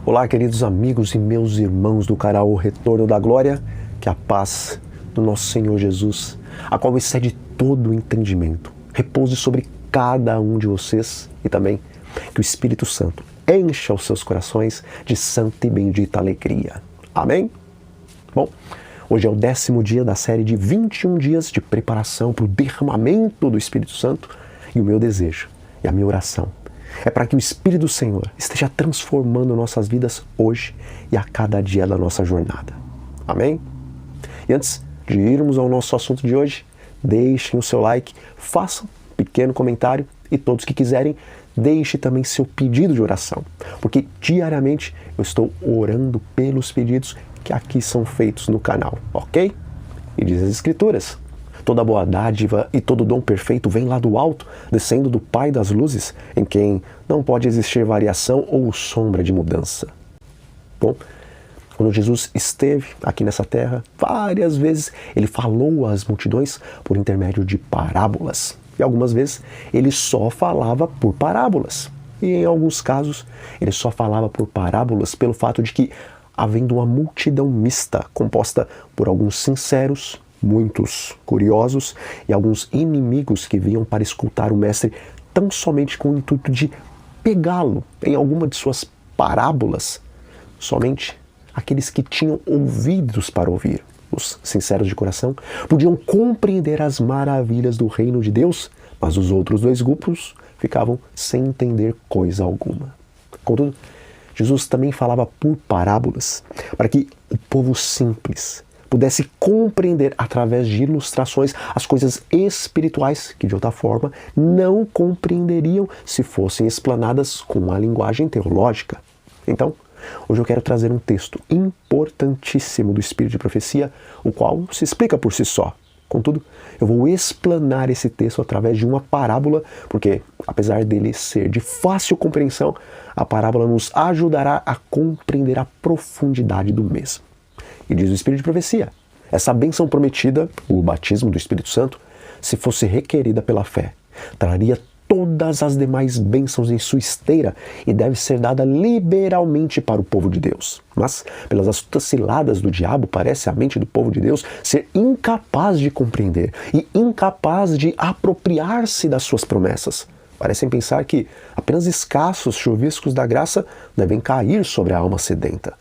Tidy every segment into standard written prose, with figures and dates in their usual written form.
Olá, queridos amigos e meus irmãos do canal O Retorno da Glória, que a paz do nosso Senhor Jesus, a qual excede todo o entendimento, repouse sobre cada um de vocês e também que o Espírito Santo encha os seus corações de santa e bendita alegria. Amém? Bom, hoje é o 10º dia da série de 21 dias de preparação para o derramamento do Espírito Santo e o meu desejo e a minha oração é para que o Espírito do Senhor esteja transformando nossas vidas hoje e a cada dia da nossa jornada. Amém? E antes de irmos ao nosso assunto de hoje, deixem o seu like, façam um pequeno comentário e todos que quiserem, deixe também seu pedido de oração, porque diariamente eu estou orando pelos pedidos que aqui são feitos no canal, ok? E diz as Escrituras: toda boa dádiva e todo dom perfeito vem lá do alto, descendo do Pai das luzes, em quem não pode existir variação ou sombra de mudança. Bom, quando Jesus esteve aqui nessa terra, várias vezes ele falou às multidões por intermédio de parábolas. E algumas vezes ele só falava por parábolas. E em alguns casos ele só falava por parábolas pelo fato de que, havendo uma multidão mista, composta por alguns sinceros, muitos curiosos e alguns inimigos que vinham para escutar o mestre tão somente com o intuito de pegá-lo em alguma de suas parábolas, somente aqueles que tinham ouvidos para ouvir, os sinceros de coração, podiam compreender as maravilhas do reino de Deus, mas os outros dois grupos ficavam sem entender coisa alguma. Contudo, Jesus também falava por parábolas, para que o povo simples pudesse compreender através de ilustrações as coisas espirituais que de outra forma não compreenderiam se fossem explanadas com a linguagem teológica. Então, hoje eu quero trazer um texto importantíssimo do Espírito de Profecia, o qual se explica por si só. Contudo, eu vou explanar esse texto através de uma parábola, porque, apesar dele ser de fácil compreensão, a parábola nos ajudará a compreender a profundidade do mesmo. E diz o Espírito de Profecia: essa bênção prometida, o batismo do Espírito Santo, se fosse requerida pela fé, traria todas as demais bênçãos em sua esteira e deve ser dada liberalmente para o povo de Deus. Mas, pelas astutas ciladas do diabo, parece a mente do povo de Deus ser incapaz de compreender e incapaz de apropriar-se das suas promessas. Parecem pensar que apenas escassos chuviscos da graça devem cair sobre a alma sedenta.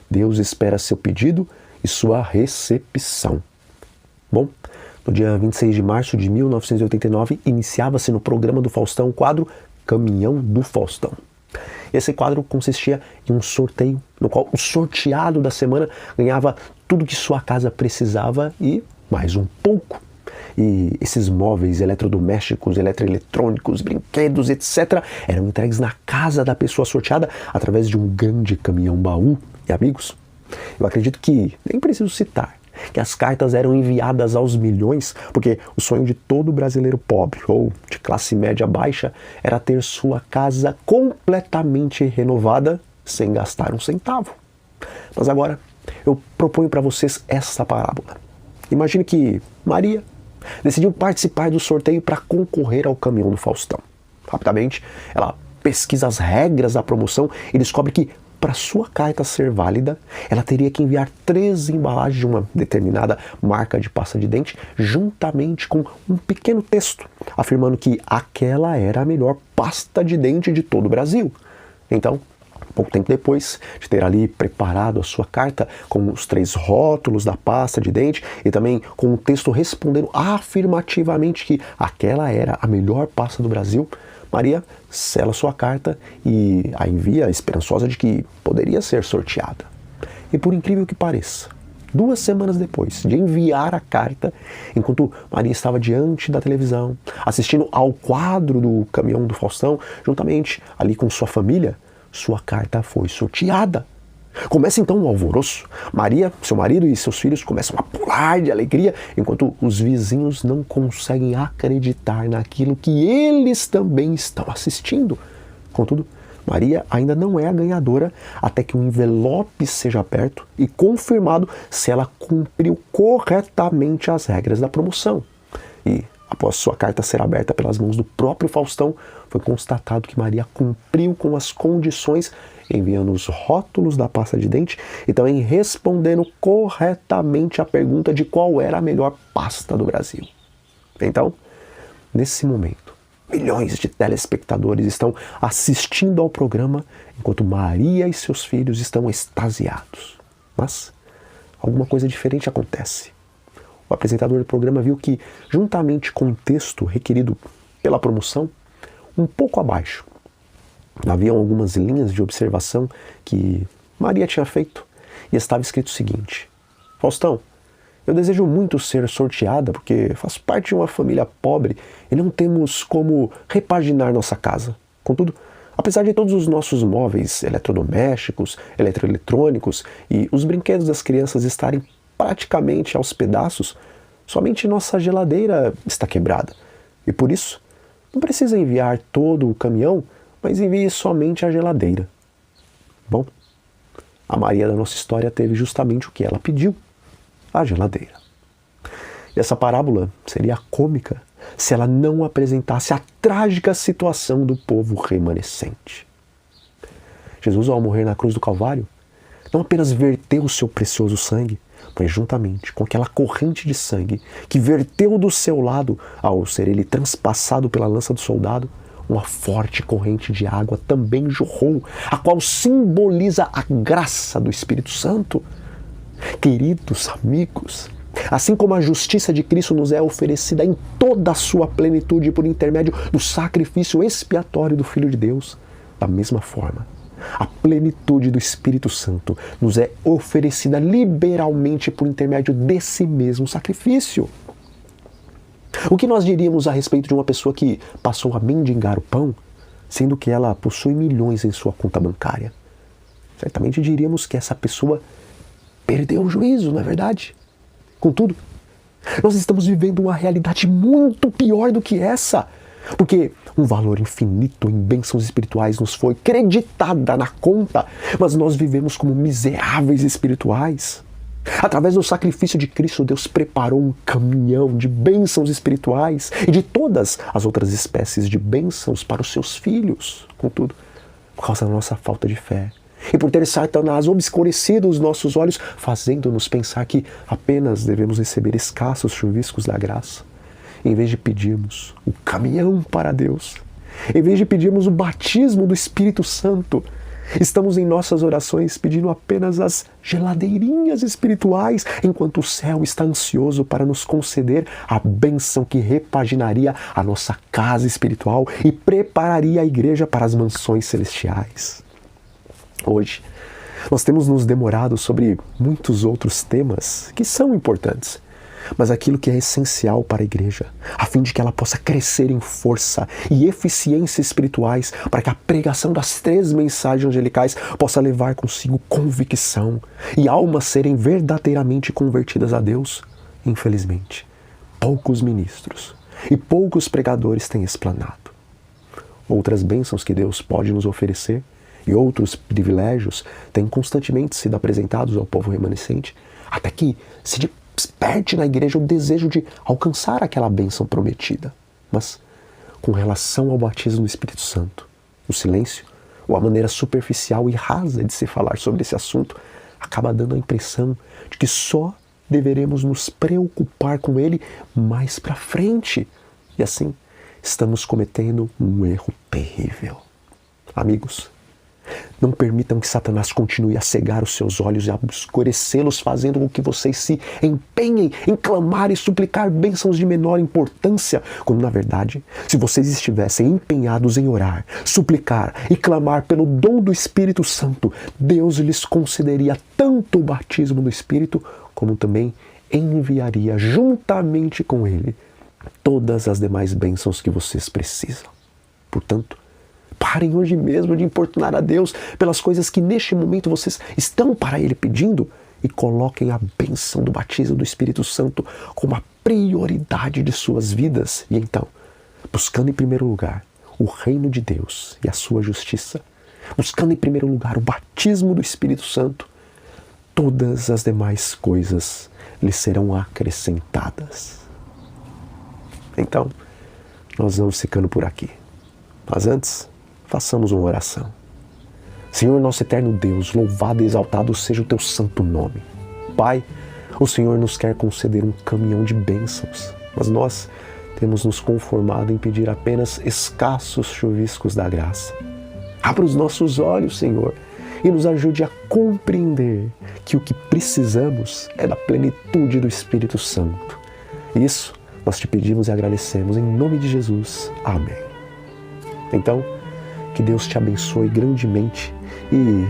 Deus espera seu pedido e sua recepção. Bom, no dia 26 de março de 1989, iniciava-se no programa do Faustão o quadro Caminhão do Faustão. Esse quadro consistia em um sorteio, no qual o sorteado da semana ganhava tudo que sua casa precisava e mais um pouco. E esses móveis eletrodomésticos, eletroeletrônicos, brinquedos, etc. eram entregues na casa da pessoa sorteada através de um grande caminhão-baú. E amigos, eu acredito que nem preciso citar que as cartas eram enviadas aos milhões, porque o sonho de todo brasileiro pobre ou de classe média baixa era ter sua casa completamente renovada sem gastar um centavo. Mas agora eu proponho para vocês essa parábola. Imagine que Maria decidiu participar do sorteio para concorrer ao caminhão do Faustão. Rapidamente, ela pesquisa as regras da promoção e descobre que, para sua carta ser válida, ela teria que enviar 3 embalagens de uma determinada marca de pasta de dente, juntamente com um pequeno texto, afirmando que aquela era a melhor pasta de dente de todo o Brasil. Então, pouco tempo depois de ter ali preparado a sua carta com os 3 rótulos da pasta de dente e também com um texto respondendo afirmativamente que aquela era a melhor pasta do Brasil, Maria sela sua carta e a envia esperançosa de que poderia ser sorteada. E por incrível que pareça, 2 semanas depois de enviar a carta, enquanto Maria estava diante da televisão, assistindo ao quadro do Caminhão do Faustão, juntamente ali com sua família, sua carta foi sorteada. Começa então um alvoroço. Maria, seu marido e seus filhos começam a pular de alegria, enquanto os vizinhos não conseguem acreditar naquilo que eles também estão assistindo. Contudo, Maria ainda não é a ganhadora até que um envelope seja aberto e confirmado se ela cumpriu corretamente as regras da promoção. E após sua carta ser aberta pelas mãos do próprio Faustão, foi constatado que Maria cumpriu com as condições enviando os rótulos da pasta de dente e também respondendo corretamente a pergunta de qual era a melhor pasta do Brasil. Então, nesse momento, milhões de telespectadores estão assistindo ao programa enquanto Maria e seus filhos estão extasiados. Mas alguma coisa diferente acontece. O apresentador do programa viu que, juntamente com o texto requerido pela promoção, um pouco abaixo, haviam algumas linhas de observação que Maria tinha feito e estava escrito o seguinte: Faustão, eu desejo muito ser sorteada porque faço parte de uma família pobre e não temos como repaginar nossa casa. Contudo, apesar de todos os nossos móveis eletrodomésticos, eletroeletrônicos e os brinquedos das crianças estarem praticamente aos pedaços, somente nossa geladeira está quebrada. E por isso, não precisa enviar todo o caminhão, mas envie somente a geladeira. Bom, a Maria da nossa história teve justamente o que ela pediu: a geladeira. E essa parábola seria cômica se ela não apresentasse a trágica situação do povo remanescente. Jesus, ao morrer na cruz do Calvário, não apenas verteu o seu precioso sangue, mas juntamente com aquela corrente de sangue que verteu do seu lado, ao ser ele transpassado pela lança do soldado, uma forte corrente de água também jorrou, a qual simboliza a graça do Espírito Santo. Queridos amigos, assim como a justiça de Cristo nos é oferecida em toda a sua plenitude por intermédio do sacrifício expiatório do Filho de Deus, da mesma forma, a plenitude do Espírito Santo nos é oferecida liberalmente por intermédio desse mesmo sacrifício. O que nós diríamos a respeito de uma pessoa que passou a mendigar o pão, sendo que ela possui milhões em sua conta bancária? Certamente diríamos que essa pessoa perdeu o juízo, não é verdade? Contudo, nós estamos vivendo uma realidade muito pior do que essa, porque um valor infinito em bênçãos espirituais nos foi creditada na conta, mas nós vivemos como miseráveis espirituais. Através do sacrifício de Cristo, Deus preparou um caminhão de bênçãos espirituais e de todas as outras espécies de bênçãos para os seus filhos. Contudo, por causa da nossa falta de fé e por ter Satanás obscurecido os nossos olhos, fazendo-nos pensar que apenas devemos receber escassos chuviscos da graça, em vez de pedirmos o caminhão para Deus, em vez de pedirmos o batismo do Espírito Santo, estamos em nossas orações pedindo apenas as geladeirinhas espirituais, enquanto o céu está ansioso para nos conceder a bênção que repaginaria a nossa casa espiritual e prepararia a igreja para as mansões celestiais. Hoje, nós temos nos demorado sobre muitos outros temas que são importantes, mas aquilo que é essencial para a igreja, a fim de que ela possa crescer em força e eficiência espirituais, para que a pregação das 3 mensagens angelicais possa levar consigo convicção e almas serem verdadeiramente convertidas a Deus. Infelizmente, poucos ministros e poucos pregadores têm explanado. Outras bênçãos que Deus pode nos oferecer e outros privilégios têm constantemente sido apresentados ao povo remanescente, até que se desperte na igreja o desejo de alcançar aquela bênção prometida. Mas, com relação ao batismo do Espírito Santo, o silêncio, ou a maneira superficial e rasa de se falar sobre esse assunto, acaba dando a impressão de que só deveremos nos preocupar com ele mais para frente. E assim, estamos cometendo um erro terrível. Amigos, não permitam que Satanás continue a cegar os seus olhos e a obscurecê-los, fazendo com que vocês se empenhem em clamar e suplicar bênçãos de menor importância, quando na verdade, se vocês estivessem empenhados em orar, suplicar e clamar pelo dom do Espírito Santo, Deus lhes concederia tanto o batismo do Espírito, como também enviaria juntamente com ele todas as demais bênçãos que vocês precisam. Portanto, parem hoje mesmo de importunar a Deus pelas coisas que neste momento vocês estão para Ele pedindo e coloquem a bênção do batismo do Espírito Santo como a prioridade de suas vidas. E então, buscando em primeiro lugar o reino de Deus e a sua justiça, buscando em primeiro lugar o batismo do Espírito Santo, todas as demais coisas lhes serão acrescentadas. Então, nós vamos ficando por aqui. Mas antes, façamos uma oração. Senhor, nosso eterno Deus, louvado e exaltado seja o teu santo nome. Pai, o Senhor nos quer conceder um caminhão de bênçãos, mas nós temos nos conformado em pedir apenas escassos chuviscos da graça. Abra os nossos olhos, Senhor, e nos ajude a compreender que o que precisamos é da plenitude do Espírito Santo. Isso nós te pedimos e agradecemos em nome de Jesus. Amém. Então, que Deus te abençoe grandemente e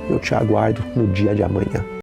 eu te aguardo no dia de amanhã.